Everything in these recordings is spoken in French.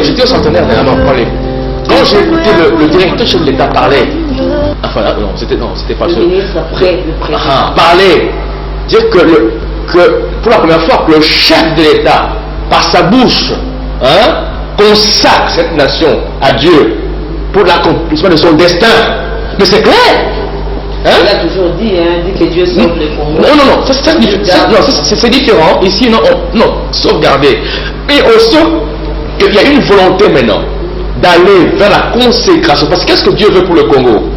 j'étais au centenaire dernièrement quand j'ai écouté le directeur chef de l'État parler, enfin non, c'était pas le ministre après le président. Parler, dire que pour la première fois que le chef de l'État, par sa bouche, consacre cette nation à Dieu pour l'accomplissement de son destin. Mais c'est clair. Il a toujours dit que Dieu sauve les Congo. Non, c'est différent. Ici, non, sauvegarder. Et il y a une volonté maintenant d'aller vers la consécration. Parce que qu'est-ce que Dieu veut pour le Congo?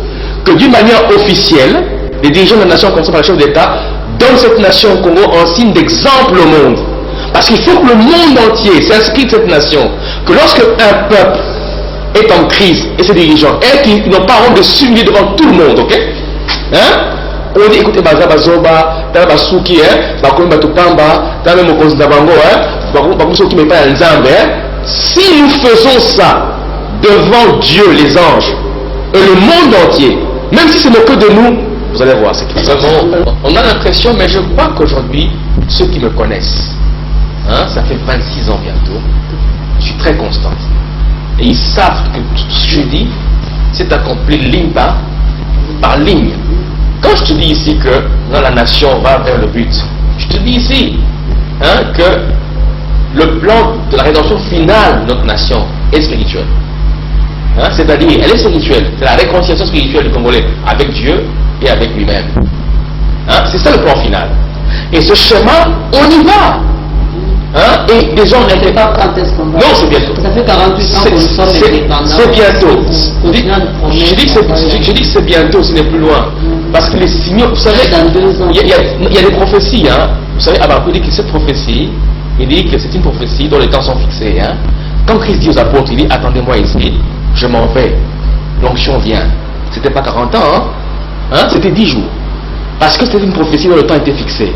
Que d'une manière officielle, les dirigeants de la nation, comme ça par le chef d'État, donnent cette nation Congo en signe d'exemple au monde. Parce qu'il faut que le monde entier s'inscrive de cette nation. Que lorsque un peuple est en crise, et ses dirigeants, et qu'ils n'ont pas honte de s'humilier devant tout le monde, ok? On dit, écoutez, Bazoba, Basuki, si nous faisons ça devant Dieu, les anges, et le monde entier, même si ce n'est que de nous, vous allez voir, c'est vraiment, on a l'impression, mais je crois qu'aujourd'hui, ceux qui me connaissent, ça fait 26 ans bientôt, je suis très constant. Et ils savent que tout ce que je dis, c'est accompli ligne par ligne. Quand je te dis ici que la nation va vers le but, je te dis ici que le plan de la rédemption finale de notre nation est spirituel. C'est-à-dire, elle est spirituelle. C'est la réconciliation spirituelle du Congolais avec Dieu et avec lui-même. C'est ça le plan final. Et ce chemin, on y va. Et les gens n'étaient pas. Quand est-ce qu'on va? Non, c'est bientôt. Ça fait 48 ans que nous sommes indépendants. C'est bientôt. Je dis que c'est bientôt, ce n'est plus loin. Parce que les signaux, vous savez, dans 2 ans. il y a des prophéties. Vous savez, Abakou dit que cette prophétie, il dit que c'est une prophétie dont les temps sont fixés. Quand Christ dit aux apôtres, il dit attendez-moi ici, je m'en vais. L'onction vient. C'était pas 40 ans, c'était 10 jours. Parce que c'était une prophétie dont le temps était fixé.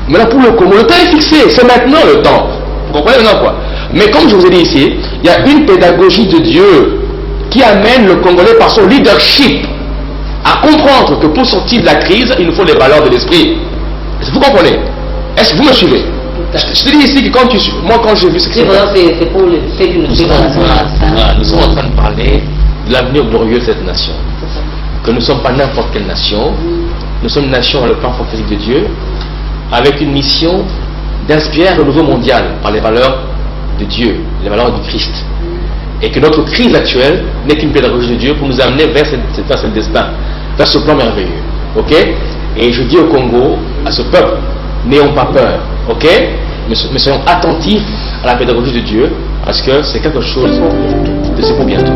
Mais là, pour le Congo, le temps est fixé, c'est maintenant le temps. Vous comprenez maintenant quoi? Mais comme je vous ai dit ici, il y a une pédagogie de Dieu qui amène le Congolais par son leadership à comprendre que pour sortir de la crise, il nous faut les valeurs de l'esprit. Est-ce que vous comprenez? Est-ce que vous me suivez? Je te dis ici que quand j'ai vu ce qui c'est pour le fait d'une nous sommes en train de parler de l'avenir glorieux de cette nation. Que nous ne sommes pas n'importe quelle nation. Nous sommes une nation dans le plan prophétique de Dieu, avec une mission d'inspirer le nouveau mondial par les valeurs de Dieu, les valeurs du Christ. Et que notre crise actuelle n'est qu'une pédagogie de Dieu pour nous amener vers ce destin, vers ce plan merveilleux. Ok? Et je dis au Congo, à ce peuple, n'ayons pas peur. Ok? Mais soyons attentifs à la pédagogie de Dieu, parce que c'est quelque chose de ce pour bientôt.